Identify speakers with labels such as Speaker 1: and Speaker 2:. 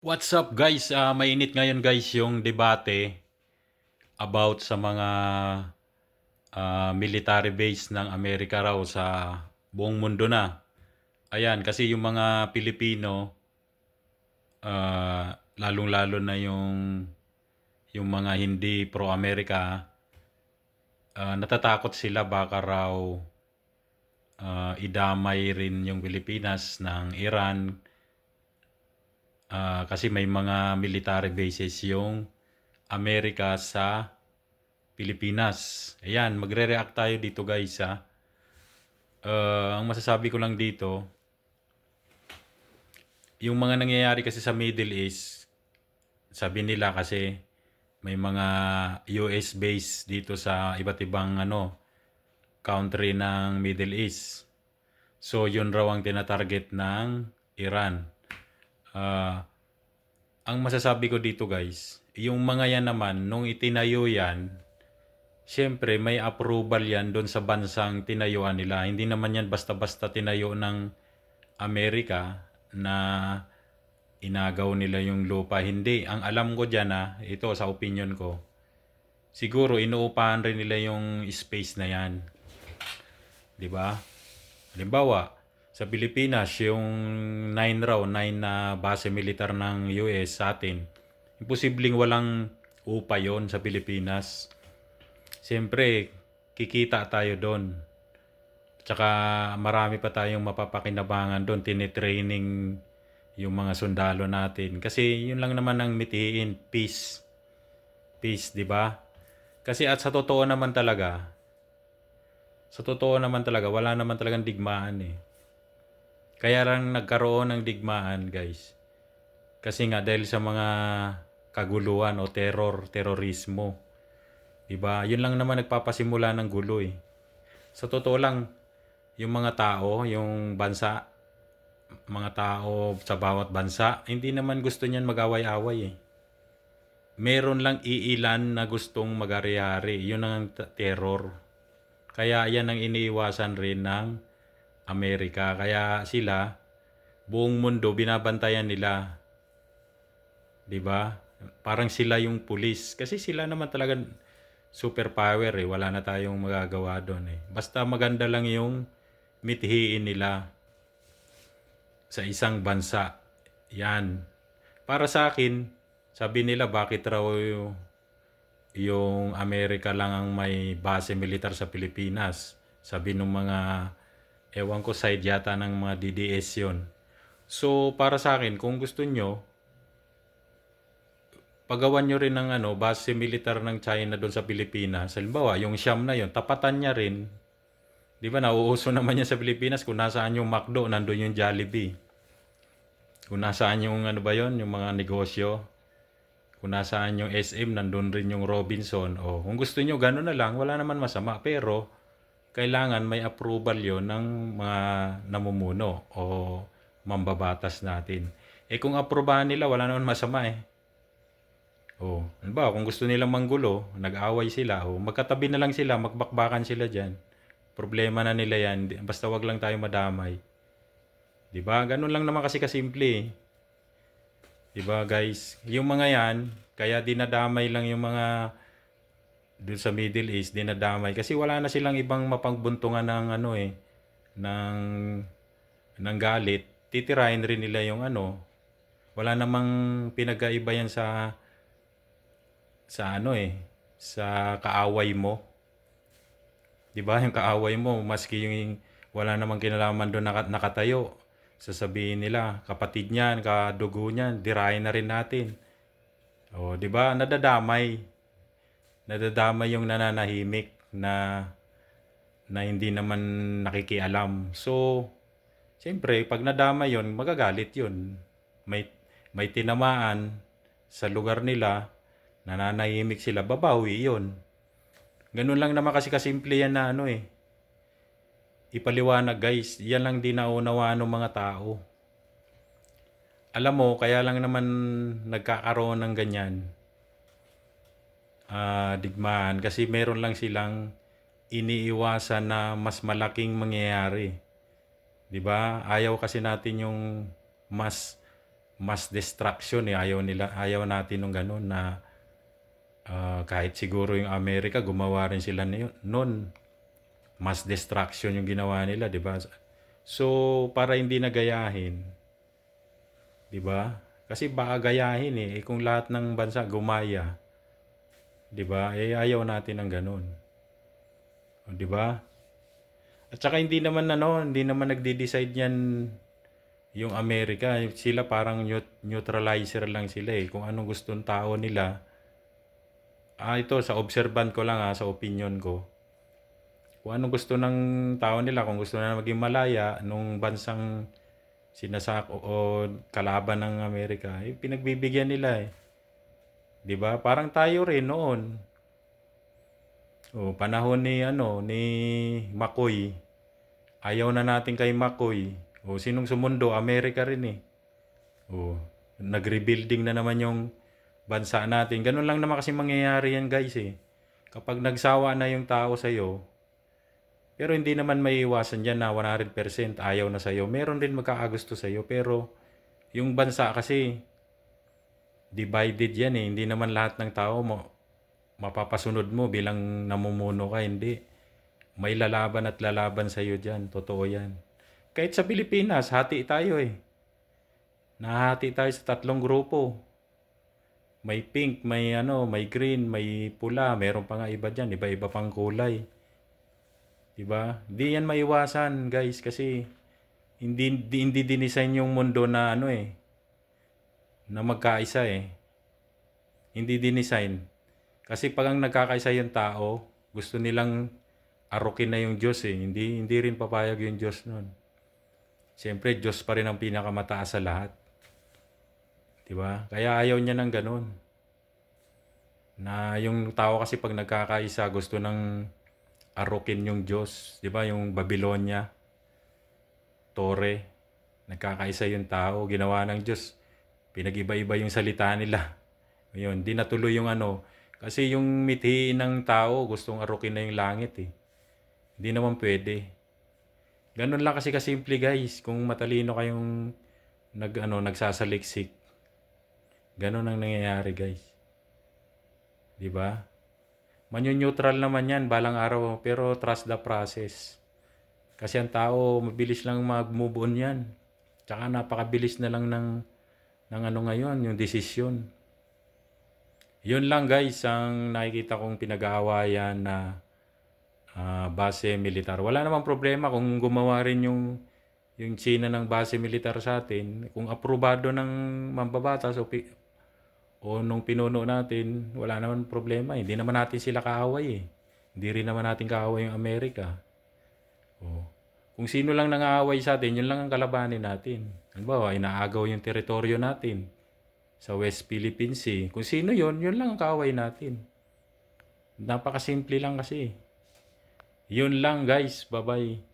Speaker 1: What's up guys? Mainit ngayon guys yung debate about sa mga military base ng Amerika raw sa buong mundo na. Ayan, kasi yung mga Pilipino, lalong-lalo na yung mga hindi pro-Amerika, natatakot sila baka raw idamay rin yung Pilipinas ng Iran kasi may mga military bases yung Amerika sa Pilipinas. Ayan, magre-react tayo dito guys ha. Ang masasabi ko lang dito, yung mga nangyayari kasi sa Middle East, sabi nila kasi may mga US base dito sa iba't ibang country ng Middle East. So yun raw ang tinatarget ng Iran. Uh, ang masasabi ko dito guys, yung mga yan naman, nung itinayo yan, siyempre, may approval yan doon sa bansang tinayuan nila. Hindi naman yan basta-basta tinayo ng Amerika na inagaw nila yung lupa. Hindi. Ang alam ko dyan ito sa opinion ko, siguro inuupahan rin nila yung space na yan. 'Di ba? Halimbawa, sa Pilipinas, yung 9 raw, 9 na base militar ng US sa atin, imposibleng walang upa yon sa Pilipinas. Siyempre, kikita tayo doon. Tsaka marami pa tayong mapapakinabangan doon. Tinitraining yung mga sundalo natin. Kasi yun lang naman ang mithiin, peace. Peace, di ba? Kasi at sa totoo naman talaga, wala naman talagang digmaan eh. Kaya lang nagkaroon ng digmaan, guys. Kasi nga dahil sa mga kaguluhan o terorismo. Diba? Yun lang naman nagpapasimula ng gulo eh. Sa totoo lang, yung mga tao, yung bansa, mga tao sa bawat bansa, hindi naman gusto niyan mag-away-away eh. Meron lang iilan na gustong mag-ari-ari. Yun ang terror. Kaya yan ang iniiwasan rin ng Amerika. Kaya sila, buong mundo, binabantayan nila. 'Di ba? Parang sila yung pulis. Kasi sila naman talaga superpower eh. Wala na tayong magagawa doon eh. Basta maganda lang yung mithiin nila sa isang bansa. Yan. Para sa akin, sabi nila bakit raw yung Amerika lang ang may base militar sa Pilipinas. Sabi nung mga, ewan ko, side yata ng mga DDS yun. So, para sa akin, kung gusto nyo, pagawan nyo rin ng base militar ng China doon sa Pilipinas. Halimbawa, yung Siam na yun, tapatan niya rin. Di ba, nauuso naman yan sa Pilipinas. Kung nasaan yung McDo, nandun yung Jollibee. Kung nasaan yung ba yon, yung mga negosyo. Kung nasaan yung SM, nandun rin yung Robinson. O, kung gusto nyo, gano'n na lang, wala naman masama. Pero, kailangan may approval yon ng mga namumuno o mambabatas natin. Kung aprobahan nila, wala naman masama eh. O, ano ba, kung gusto nilang manggulo, nag-away sila, o magkatabi na lang sila, magbakbakan sila dyan. Problema na nila yan, basta wag lang tayo madamay. 'Di ba? Ganun lang naman kasi kasimple eh. 'Di ba guys? Yung mga yan, kaya dinadamay lang yung mga dun sa Middle East, dinadamay kasi wala na silang ibang mapagbuntungan ng ng galit. Titirahin rin nila yung wala namang pinagkaiba yan sa sa kaaway mo. 'Di ba? Yung kaaway mo, maski yung wala namang kinalaman doon nakatayo, sasabihin nila, kapatid niyan, kadugo niyan, dirahin na rin natin. O, 'di ba? Nadadamay. Nadadamay yung nananahimik na hindi naman nakikialam. So, siyempre, pag nadama yon, magagalit yon. May tinamaan sa lugar nila, nananahimik sila, babawi yon. Ganun lang naman kasi kasimple yan na ipaliwanag guys. Yan lang din naunawaan ng mga tao. Alam mo, kaya lang naman nagkakaroon ng ganyan digmaan kasi meron lang silang iniiwasan na mas malaking mangyayari. 'Di ba? Ayaw kasi natin yung mas mass destruction eh. Ayaw natin ng ganun na kahit siguro yung Amerika gumawa rin sila noon. Mass destruction yung ginawa nila, 'di ba? So, para hindi na gayahin, 'di ba? Kasi baka gayahin eh kung lahat ng bansa gumaya, 'di ba? Eh ayaw natin ng ganun. 'Di ba? At saka hindi naman nagde-decide yan yung Amerika. Sila parang neutralizer lang sila eh. Kung anong gusto ng tao nila. Ito sa observant ko lang sa opinion ko. Kung anong gusto ng tao nila, kung gusto na maging malaya nung bansang sinasako o kalaban ng Amerika, pinagbibigyan nila eh. 'Di ba? Parang tayo rin noon. Panahon ni McCoy. Ayaw na natin kay McCoy. Sinong sumundo? Amerika rin eh. Nag-rebuilding na naman yung bansa natin. Ganun lang naman kasi mangyayari yan guys eh. Kapag nagsawa na yung tao sa'yo, pero hindi naman maiiwasan dyan na 100% ayaw na sa'yo. Meron din magkakagusto sa'yo. Pero yung bansa kasi divided yan eh. Hindi naman lahat ng tao mapapasunod mo bilang namumuno ka. Hindi. May lalaban at lalaban sa'yo dyan. Totoo yan. Kahit sa Pilipinas, hati tayo eh. Nahati tayo sa 3 grupo. May pink, may green, may pula. Meron pa nga iba dyan. Iba-iba pang kulay. Diba? Di yan maiwasan guys kasi hindi dinisign yung mundo na na magkaisa eh. Hindi dinisign. Kasi pag ang nagkakaisa yung tao, gusto nilang arukin na yung Diyos eh. Hindi rin papayag yung Diyos nun. Siyempre, Diyos pa rin ang pinakamataas sa lahat. Diba? Kaya ayaw niya ng ganun. Na yung tao kasi pag nagkakaisa, gusto ng arukin yung Diyos. Diba? Yung Babylonia, Tore, nagkakaisa yung tao, ginawa ng Diyos. Pinag-iba-iba yung salita nila. Ayun, di natuloy yung kasi yung mithiin ng tao, gustong arukin na yung langit eh. Hindi naman pwede. Ganun lang kasi kasimple guys. Kung matalino kayong nagsasaliksik. Ganun ang nangyayari guys. 'Di ba? Manyo-neutral naman 'yan balang araw, pero trust the process. Kasi ang tao mabilis lang mag-move on 'yan. Tsaka napakabilis na lang ng ngayon, yung desisyon. 'Yun lang guys ang nakikita kong pinag-aawayan na base militar. Wala namang problema kung gumawa rin yung China ng base militar sa atin. Kung aprobado ng mambabatas o nung pinuno natin, wala naman problema. Hindi naman natin sila kaaway eh. Hindi rin naman natin kaaway yung Amerika. Kung sino lang nangaaway sa atin, yun lang ang kalabanin natin. Halimbawa, inaagaw yung teritoryo natin sa West Philippine Sea. Kung sino yun lang ang kaaway natin. Napakasimple lang kasi. Yun lang guys. Bye-bye.